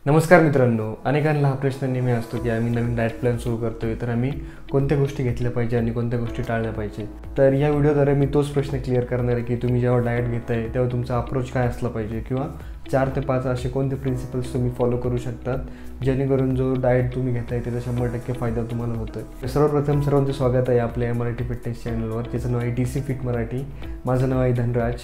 नमस्कार मित्रांनो, अनेकांना हा प्रश्न नेहमी असतो की आम्ही नवीन डाएट प्लॅन सुरू करतोय तर आम्ही कोणत्या गोष्टी घेतल्या पाहिजे आणि कोणत्या गोष्टी टाळल्या पाहिजे. तर या व्हिडिओद्वारे मी तोच प्रश्न क्लिअर करणार आहे की तुम्ही जेव्हा डाएट घेताय तेव्हा तुमचा अप्रोच काय असला पाहिजे किंवा 4 ते 5 असे कोणते प्रिन्सिपल्स तुम्ही फॉलो करू शकतात जेणेकरून जो डाएट तुम्ही घेताय त्याचा 100% फायदा तुम्हाला होतोय. सर्वप्रथम सर्वांचं स्वागत आहे आपल्या मराठी फिटनेस चॅनलवर, ज्याचं नाव आहे DC फिट मराठी. माझं नाव आहे धनराज.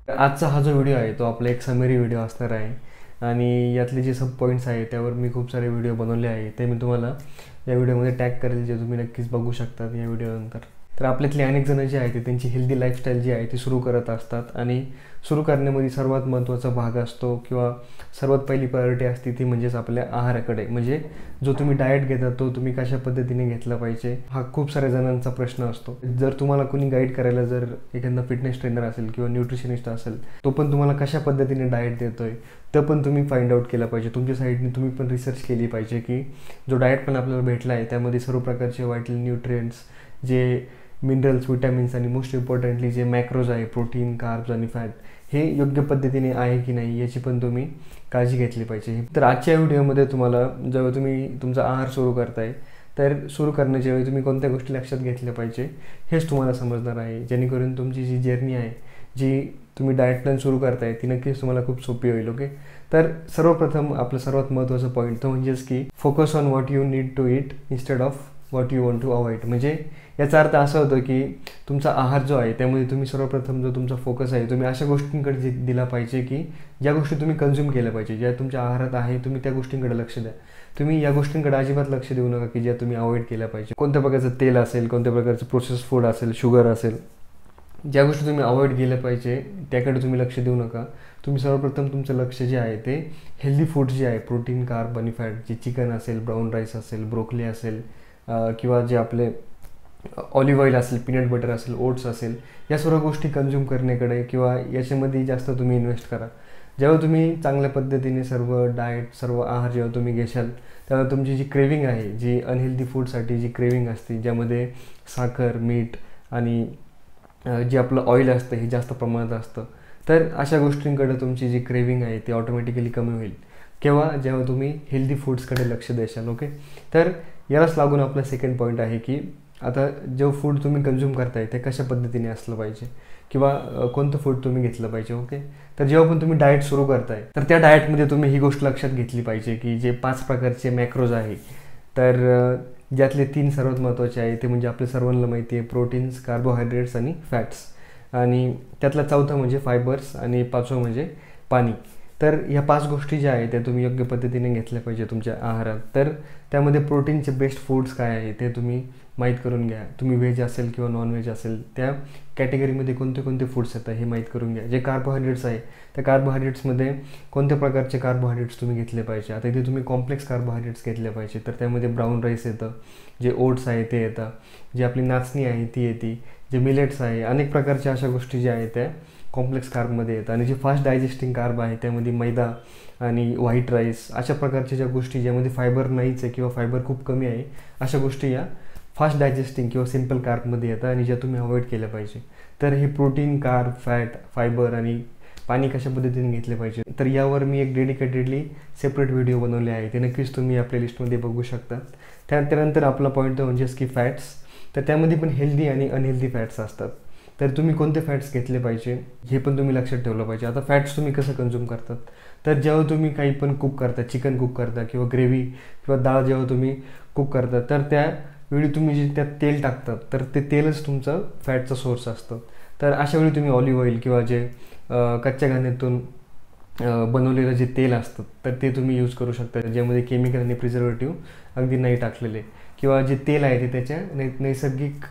आजचा हा जो व्हिडिओ आहे तो आपला एक समरी व्हिडिओ असणार आहे आणि यातले जे सब पॉईंट्स आहेत त्यावर मी खूप सारे व्हिडिओ बनवले आहे. ते मी तुम्हाला या व्हिडिओमध्ये टॅग करेल, जे तुम्ही नक्कीच बघू शकतात या व्हिडिओनंतर. तर आपल्यातले अनेक जण जे आहे ते त्यांची हेल्दी लाईफस्टाईल जी आहे ती सुरू करत असतात आणि सुरू करण्यामध्ये सर्वात महत्त्वाचा भाग असतो किंवा सर्वात पहिली प्रायोरिटी असते ती म्हणजेच आपल्या आहाराकडे. म्हणजे जो तुम्ही डाएट घेता तो तुम्ही कशा पद्धतीने घेतला पाहिजे हा खूप साऱ्या जणांचा प्रश्न असतो. जर तुम्हाला कोणी गाईड करायला जर एखादा फिटनेस ट्रेनर असेल किंवा न्यूट्रिशनिस्ट असेल, तो पण तुम्हाला कशा पद्धतीने डाएट देतोय ते पण तुम्ही फाइंड आउट केलं पाहिजे. तुमच्या साईडने तुम्ही पण रिसर्च केली पाहिजे की जो डाएट पण आपल्याला भेटला आहे त्यामध्ये सर्व प्रकारचे वायटल न्यूट्रिएंट्स, जे मिनरल्स, विटॅमिन्स आणि मोस्ट इम्पॉर्टंटली जे मॅक्रोज आहे, प्रोटीन, कार्ब्स आणि फॅट, हे योग्य पद्धतीने आहे की नाही याची पण तुम्ही काळजी घेतली पाहिजे. तर आजच्या व्हिडिओमध्ये तुम्हाला जेव्हा तुम्ही तुमचा आहार सुरू करताय तर सुरू करण्याच्या वेळी तुम्ही कोणत्या गोष्टी लक्षात घेतल्या पाहिजे हेच तुम्हाला समजणार आहे, जेणेकरून तुमची जी जर्नी आहे, जी तुम्ही डाएट प्लॅन सुरू करताय ती नक्कीच तुम्हाला खूप सोपी होईल. ओके, तर सर्वप्रथम आपलं सर्वात महत्त्वाचं पॉईंट तो म्हणजेच की focus on what you need to eat instead of what you want to avoid. म्हणजे याचा अर्थ असा होतो की तुमचा आहार जो आहे त्यामध्ये तुम्ही सर्वप्रथम जो तुमचा फोकस आहे तुम्ही अशा गोष्टींकडे दिला पाहिजे की ज्या गोष्टी तुम्ही कन्झ्युम केल्या पाहिजे, ज्या तुमच्या आहारात आहे तुम्ही त्या गोष्टींकडे लक्ष द्या. तुम्ही या गोष्टींकडे अजिबात लक्ष देऊ नका की ज्या तुम्ही अवॉइड केल्या पाहिजे. कोणत्या प्रकारचं तेल असेल, कोणत्या प्रकारचं प्रोसेस फूड असेल, शुगर असेल, ज्या गोष्टी तुम्ही अवॉइड केल्या पाहिजे त्याकडे तुम्ही लक्ष देऊ नका. तुम्ही सर्वप्रथम तुमचं लक्ष जे आहे ते हेल्दी फूड जे आहे, प्रोटीन, कार्ब आणि फॅट, जे चिकन असेल, ब्राऊन राईस असेल, ब्रोकली असेल किंवा जे आपले ऑलिव्ह ऑइल असेल, पीनट बटर असेल, ओट्स असेल, या सर्व गोष्टी कन्झ्युम करण्याकडे किंवा याच्यामध्ये जास्त तुम्ही इन्व्हेस्ट करा. जेव्हा तुम्ही चांगल्या पद्धतीने सर्व डाएट, सर्व आहार जेव्हा तुम्ही घेशाल तेव्हा तुमची जी क्रेविंग आहे, जी अनहेल्दी फूडसाठी जी क्रेविंग असते, ज्यामध्ये साखर, मीठ आणि जे आपलं ऑइल असतं हे जास्त प्रमाणात असतं, तर अशा गोष्टींकडे तुमची जी क्रेविंग आहे ती ऑटोमॅटिकली कमी होईल जेव्हा तुम्ही हेल्दी फूड्सकडे लक्ष द्याल. ओके, तर यालाच लागून आपला सेकंड पॉईंट आहे की आता जो फूड तुम्ही कन्झ्युम करताय ते कशा पद्धतीने असलं पाहिजे किंवा कोणतं फूड तुम्ही घेतलं पाहिजे. ओके, तर जेव्हा पण तुम्ही डाएट सुरू करताय तर त्या डाएटमध्ये तुम्ही ही गोष्ट लक्षात घेतली पाहिजे की जे 5 प्रकारचे मॅक्रोज आहे, तर ज्यातले 3 सर्वात महत्त्वाचे आहे ते म्हणजे आपल्या सर्वांना माहिती आहे प्रोटीन्स, कार्बोहायड्रेट्स आणि फॅट्स, आणि त्यातला चौथा म्हणजे फायबर्स आणि 5वं म्हणजे पाणी. तर ह्या 5 गोष्टी ज्या आहेत त्या तुम्ही योग्य पद्धतीने घेतल्या पाहिजे तुमच्या आहारात. तर त्यामध्ये प्रोटीनचे बेस्ट फूड्स काय आहे ते तुम्ही माहीत करून घ्या. तुम्ही व्हेज असेल किंवा नॉनव्हेज असेल त्या कॅटेगरीमध्ये कोणते कोणते फूड्स येतात हे माहीत करून घ्या. जे कार्बोहायड्रेट्स आहे त्या कार्बोहायड्रेट्समध्ये कोणत्या प्रकारचे कार्बोहायड्रेट्स तुम्ही घेतले पाहिजे. आता इथे तुम्ही कॉम्प्लेक्स कार्बोहायड्रेट्स घेतले पाहिजे, तर त्यामध्ये ब्राऊन राईस येतं, जे ओट्स आहे ते येतं, जी आपली नाचणी आहे ती येते, जे मिलेट्स आहे, अनेक प्रकारच्या अशा गोष्टी ज्या आहेत त्या कॉम्प्लेक्स कार्बमध्ये येतात. आणि जे फास्ट डायजेस्टिंग कार्ब आहे त्यामध्ये मैदा आणि व्हाईट राईस, अशा प्रकारच्या ज्या गोष्टी ज्यामध्ये फायबर नाहीच आहे किंवा फायबर खूप कमी आहे, अशा गोष्टी या फास्ट डायजेस्टिंग किंवा सिम्पल कार्बमध्ये येतात आणि ज्या तुम्ही अवॉइड केल्या पाहिजे. तर हे प्रोटीन, कार्ब, फॅट, फायबर आणि पाणी कशा पद्धतीने घेतले पाहिजे तर यावर मी एक डेडिकेटेडली सेपरेट व्हिडिओ बनवले आहे, ते नक्कीच तुम्ही आपल्या लिस्टमध्ये बघू शकता. त्यानंतर आपला पॉईंट म्हणजेच की फॅट्स. तर त्यामध्ये पण हेल्दी आणि अनहेल्दी फॅट्स असतात, तर तुम्ही कोणते फॅट्स घेतले पाहिजे हे पण तुम्ही लक्षात ठेवलं पाहिजे. आता फॅट्स तुम्ही कसं कन्झ्युम करतात, तर जेव्हा तुम्ही काही पण कुक करता, चिकन कुक करता किंवा ग्रेव्ही किंवा डाळ जेव्हा तुम्ही कुक करता, तर त्यावेळी तुम्ही जे त्यात तेल टाकतात तर ते तेलच तुमचं फॅटचा सोर्स असतं. तर अशा वेळी तुम्ही ऑलिव्ह ऑइल किंवा जे कच्च्या घाण्यातून बनवलेलं जे तेल असतं तर ते तुम्ही यूज करू शकता, ज्यामध्ये केमिकल आणि प्रिझर्वेटिव्ह अगदी नाही टाकलेले, किंवा जे तेल आहे ते त्याच्या नैसर्गिक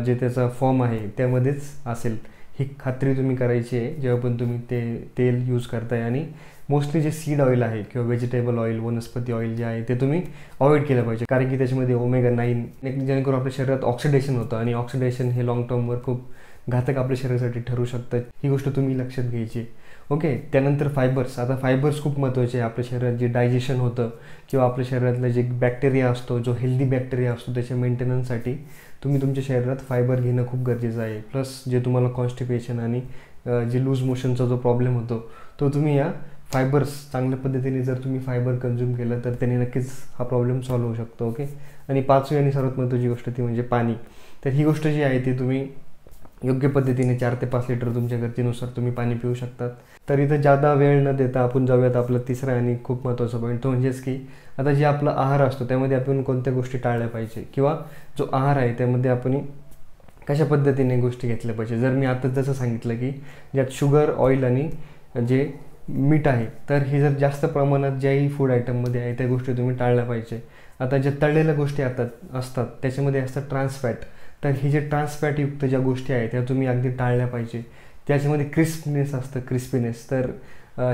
जे त्याचा फॉर्म आहे त्यामध्येच असेल ही खात्री तुम्ही करायची आहे जेव्हा पण तुम्ही ते तेल यूज करताय. आणि मोस्टली जे सीड ऑइल आहे किंवा व्हेजिटेबल ऑइल, वनस्पती ऑइल जे आहे ते तुम्ही अवॉइड केलं पाहिजे, कारण की त्याच्यामध्ये ओमेगा-9 जेणेकरून आपल्या शरीरात ऑक्सिडेशन होतं आणि ऑक्सिडेशन हे लॉंग टर्मवर खूप घातक आपल्या शरीरासाठी ठरू शकतं. ही गोष्ट तुम्ही लक्षात घ्यायची. ओके, त्यानंतर फायबर्स. आता फायबर्स खूप महत्त्वाचे आहे आपल्या शरीरात जे डायजेशन होतं किंवा आपल्या शरीरातला जे बॅक्टेरिया असतो, जो हेल्दी बॅक्टेरिया असतो त्याच्या मेंटेनन्ससाठी तुम्ही तुमच्या शरीरात फायबर घेणं खूप गरजेचं आहे. प्लस जे तुम्हाला कॉन्स्टिपेशन आणि जे लूज मोशनचा जो प्रॉब्लेम होतो तो तुम्ही या फायबर्स चांगल्या पद्धतीने जर तुम्ही फायबर कन्झ्युम केलं तर त्याने नक्कीच हा प्रॉब्लेम सॉल्व्ह होऊ शकतो. ओके. आणि पाचवी आणि सर्वात महत्त्वाची गोष्ट ती म्हणजे पाणी. तर ही गोष्ट जी आहे ती तुम्ही योग्य पद्धतीने 4 ते 5 लिटर तुमच्या गरजेनुसार तुम्ही पाणी पिऊ शकतात. तर इथं जादा वेळ न देता आपण जाऊयात आपला तिसरा आणि खूप महत्त्वाचा पॉईंट, तो म्हणजेच की आता जे आपला आहार असतो त्यामध्ये आपण कोणत्या गोष्टी टाळल्या पाहिजे किंवा जो आहार आहे त्यामध्ये आपण कशा पद्धतीने गोष्टी घेतल्या पाहिजे. जर मी आता जसं सांगितलं की ज्यात शुगर, ऑइल आणि जे मीठ आहे तर हे जर जास्त प्रमाणात ज्याही फूड आयटममध्ये आहे त्या गोष्टी तुम्ही टाळल्या पाहिजे. आता ज्या तळलेल्या गोष्टी असतात त्याच्यामध्ये असतात ट्रान्सफॅट. तर ही जे ट्रान्सफॅटयुक्त ज्या गोष्टी आहेत त्या तुम्ही अगदी टाळल्या पाहिजे. त्याच्यामध्ये क्रिस्पीनेस असतं, क्रिस्पीनेस. तर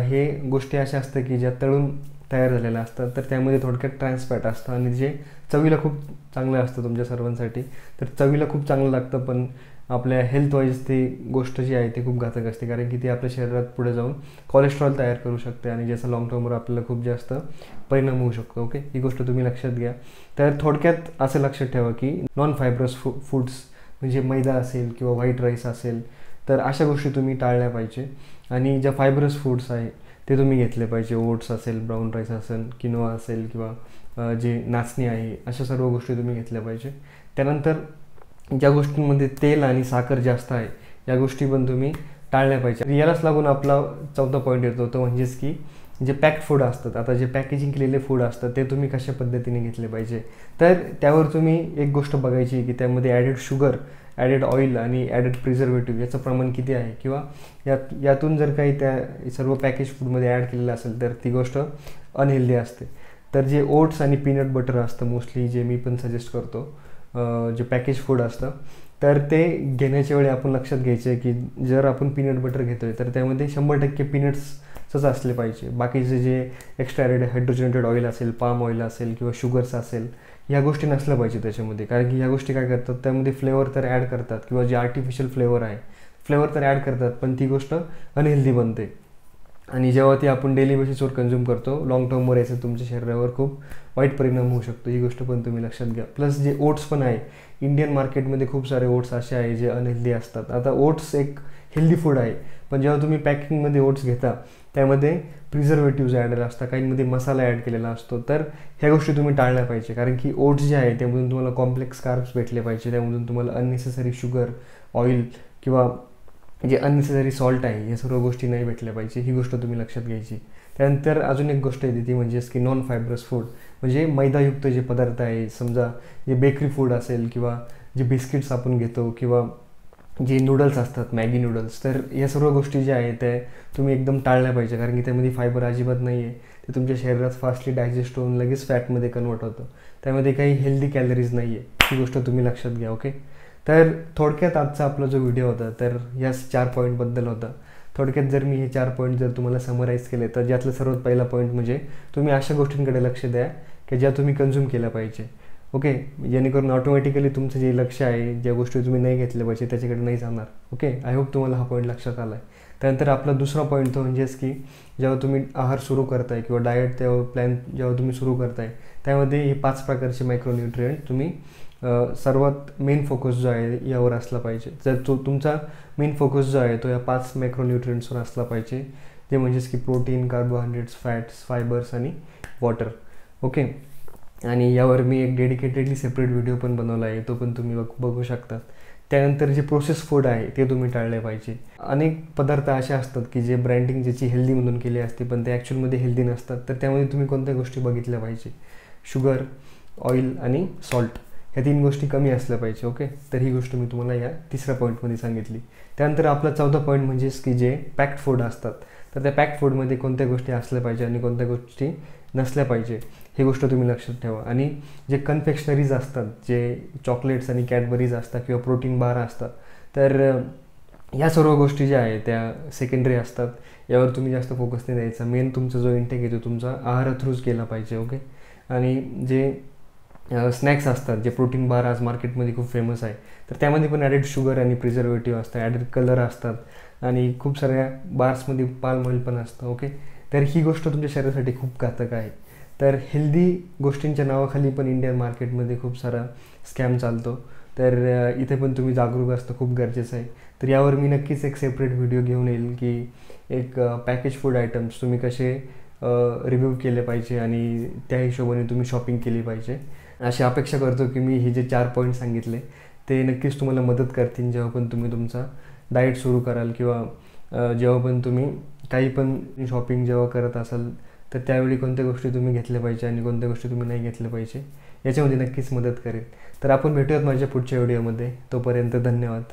हे गोष्टी अशा असतात की ज्या तळून तयार झालेल्या असतात तर त्यामध्ये थोडक्यात ट्रान्सफॅट असतं आणि जे चवीला खूप चांगलं असतं तुमच्या सर्वांसाठी. तर चवीला खूप चांगलं लागतं पण आपल्या हेल्थ वाईज ती गोष्ट जी आहे ती खूप घातक असते, कारण की ती आपल्या शरीरात पुढे जाऊन कोलेस्ट्रॉल तयार करू शकते आणि ज्याचा लाँग टर्मवर आपल्याला खूप जास्त परिणाम होऊ शकतो. ओके. ही गोष्ट तुम्ही लक्षात घ्या. तर थोडक्यात असं लक्षात ठेवा की नॉन फायब्रस फूड्स म्हणजे मैदा असेल किंवा व्हाईट राईस असेल तर अशा गोष्टी तुम्ही टाळल्या पाहिजे. आणि ज्या फायब्रस फूड्स आहे ते तुम्ही घेतले पाहिजे. ओट्स असेल, ब्राऊन राईस असेल, किनोआ असेल किंवा जे नाचणी आहे, अशा सर्व गोष्टी तुम्ही घेतल्या पाहिजे. त्यानंतर ज्या गोष्टींमध्ये तेल आणि साखर जास्त आहे या गोष्टी पण तुम्ही टाळल्या पाहिजे. यालाच लागून आपला चौथा पॉईंट येतो तो म्हणजेच की जे पॅक्ड फूड असतात, आता जे पॅकेजिंग केलेले फूड असतात ते तुम्ही कशा पद्धतीने घेतले पाहिजे. तर त्यावर तुम्ही एक गोष्ट बघायची की त्यामध्ये ॲडेड शुगर, ॲडेड ऑइल आणि ॲडेड प्रिझर्वेटिव्ह याचं प्रमाण किती आहे किंवा यातून जर काही त्या सर्व पॅकेज फूडमध्ये ॲड केलेलं असेल तर ती गोष्ट अनहेल्दी असते. तर जे ओट्स आणि पीनट बटर असतं मोस्टली, जे मी पण सजेस्ट करतो जे पॅकेज फूड असतं, तर ते घेण्याच्या वेळी आपण लक्षात घ्यायचं आहे की जर आपण पीनट बटर घेतो आहे तर त्यामध्ये 100% पीनट्सच असले पाहिजे. बाकीचे जे एक्स्ट्रा हायड्रोजनेटेड ऑइल असेल, पाम ऑइल असेल किंवा शुगर्स असेल ह्या गोष्टी नसल्या पाहिजे त्याच्यामध्ये. कारण की ह्या गोष्टी काय करतात, त्यामध्ये फ्लेवर तर ॲड करतात किंवा जे आर्टिफिशियल फ्लेवर तर ॲड करतात पण ती गोष्ट अनहेल्दी बनते. आणि जेव्हा ती आपण डेली बेसिसवर कन्झ्युम करतो लाँग टर्मवर याचा तुमच्या शरीरावर खूप वाईट परिणाम होऊ शकतो. ही गोष्ट पण तुम्ही लक्षात घ्या. प्लस जे ओट्स पण आहे, इंडियन मार्केटमध्ये खूप सारे ओट्स असे आहे जे अनहेल्दी असतात. आता ओट्स एक हेल्दी फूड आहे पण जेव्हा तुम्ही पॅकिंगमध्ये ओट्स घेता त्यामध्ये प्रिझर्वेटिव्ज ॲड असतात, काहींमध्ये मसाला ॲड केलेला असतो. तर ह्या गोष्टी तुम्ही टाळल्या पाहिजे, कारण की ओट्स जे आहे त्यामधून तुम्हाला कॉम्प्लेक्स कार्ब्स भेटले पाहिजे. त्यामधून तुम्हाला अननेसेसरी शुगर, ऑइल किंवा जे अननेसेसरी सॉल्ट आहे या सर्व गोष्टी नाही भेटल्या पाहिजे. ही गोष्ट तुम्ही लक्षात घ्यायची. त्यानंतर अजून एक गोष्ट येते ती म्हणजेच की नॉन फायब्रस फूड म्हणजे मैदायुक्त जे पदार्थ आहे, समजा जे बेकरी फूड असेल किंवा जे बिस्किट्स आपण घेतो किंवा जे नूडल्स असतात, मॅगी नूडल्स, तर या सर्व गोष्टी ज्या आहेत त्या तुम्ही एकदम टाळल्या पाहिजे, कारण की त्यामध्ये फायबर अजिबात नाही आहे. ते तुमच्या शरीरात फास्टली डायजेस्ट होऊन लगेच फॅटमध्ये कन्वर्ट होतं. त्यामध्ये काही हेल्दी कॅलरीज नाही आहे. ही गोष्ट तुम्ही लक्षात घ्या. ओके. तर थोडक्यात आजचा आपला जो व्हिडिओ होता तर याच 4 पॉईंटबद्दल होता. थोडक्यात जर मी हे 4 पॉईंट जर तुम्हाला समराईज केले तर ज्यातलं सर्वात पहिला पॉईंट म्हणजे तुम्ही अशा गोष्टींकडे लक्ष द्या की ज्या तुम्ही कन्झ्युम केल्या पाहिजे. ओके. जेणेकरून ऑटोमॅटिकली तुमचं जे लक्ष आहे, ज्या गोष्टी तुम्ही नाही घेतल्या पाहिजे त्याच्याकडे नाही जाणार. ओके. आय होप तुम्हाला हा पॉईंट लक्षात आला आहे. त्यानंतर आपला दुसरा पॉईंट तो म्हणजेच की जेव्हा तुम्ही आहार सुरू करताय किंवा डाएट तेव्हा प्लॅन जेव्हा तुम्ही सुरू करताय त्यामध्ये हे 5 प्रकारचे मायक्रोन्यूट्रिएंट तुम्ही सर्वात मेन फोकस जो आहे यावर असला पाहिजे. जर तुमचा मेन फोकस जो आहे तो या 5 मायक्रोन्यूट्रिएंट्सवर असला पाहिजे, ते म्हणजेच की प्रोटीन, कार्बोहायड्रेट्स, फॅट्स, फायबर्स आणि वॉटर. ओके. आणि यावर मी एक डेडिकेटेडली सेपरेट व्हिडिओ पण बनवला आहे, तो पण तुम्ही बघू शकता. त्यानंतर जे प्रोसेस फूड आहे ते तुम्ही टाळले पाहिजे. अनेक पदार्थ असे असतात की जे ब्रँडिंग ज्याची हेल्दी म्हणून केली असते पण ते ॲक्च्युअलमध्ये हेल्दी नसतात. तर त्यामध्ये तुम्ही कोणत्या गोष्टी बघितल्या पाहिजे, शुगर, ऑइल आणि सॉल्ट, ह्या 3 गोष्टी कमी असल्या पाहिजे. ओके. तर ही गोष्ट मी तुम्हाला या तिसऱ्या पॉईंटमध्ये सांगितली. त्यानंतर आपला चौथा पॉईंट म्हणजेच की जे पॅक्ड फूड असतात तर त्या पॅक्ड फूडमध्ये कोणत्या गोष्टी असल्या पाहिजे आणि कोणत्या गोष्टी नसल्या पाहिजे ही गोष्ट तुम्ही लक्षात ठेवा. आणि जे कन्फेक्शनरीज असतात, जे चॉकलेट्स आणि कॅडबरीज असतात किंवा प्रोटीन बार असतात, तर या सर्व गोष्टी ज्या आहेत त्या सेकंडरी असतात. यावर तुम्ही जास्त फोकस नाही द्यायचा. मेन तुमचा जो इंटेक आहे तो तुमचा आहार थ्रूच केला पाहिजे. ओके. आणि जे स्नॅक्स असतात, जे प्रोटीन बार आज मार्केटमध्ये खूप फेमस आहे, तर त्यामध्ये पण ॲडेड शुगर आणि प्रिझर्वेटिव्ह असतात, ॲडेड कलर असतात आणि खूप साऱ्या बार्समध्ये पाल्म ऑइल पण असतं. ओके. तर ही गोष्ट तुमच्या शरीरासाठी खूप घातक आहे. तर हेल्दी गोष्टींच्या नावाखाली पण इंडियन मार्केटमध्ये खूप सारा स्कॅम चालतो. तर इथे पण तुम्ही जागरूक असणं खूप गरजेचं आहे. तर यावर मी नक्कीच एक सेपरेट व्हिडिओ घेऊन येईल की एक पॅकेज फूड आयटम्स तुम्ही कसे रिव्ह्यू केले पाहिजे आणि त्या हिशोबाने तुम्ही शॉपिंग केली पाहिजे. अशी अपेक्षा करतो की मी हे जे 4 पॉईंट सांगितले ते नक्कीच तुम्हाला मदत करतील जेव्हा पण तुम्ही तुमचा डाएट सुरू कराल किंवा जेव्हा पण तुम्ही काही पण शॉपिंग जेव्हा करत असाल तर त्यावेळी कोणत्या गोष्टी तुम्ही घेतल्या पाहिजे आणि कोणत्या गोष्टी तुम्ही नाही घेतल्या पाहिजे याच्यामध्ये नक्कीच मदत करेल. तर आपण भेटूयात माझ्या पुढच्या व्हिडिओमध्ये. तोपर्यंत धन्यवाद.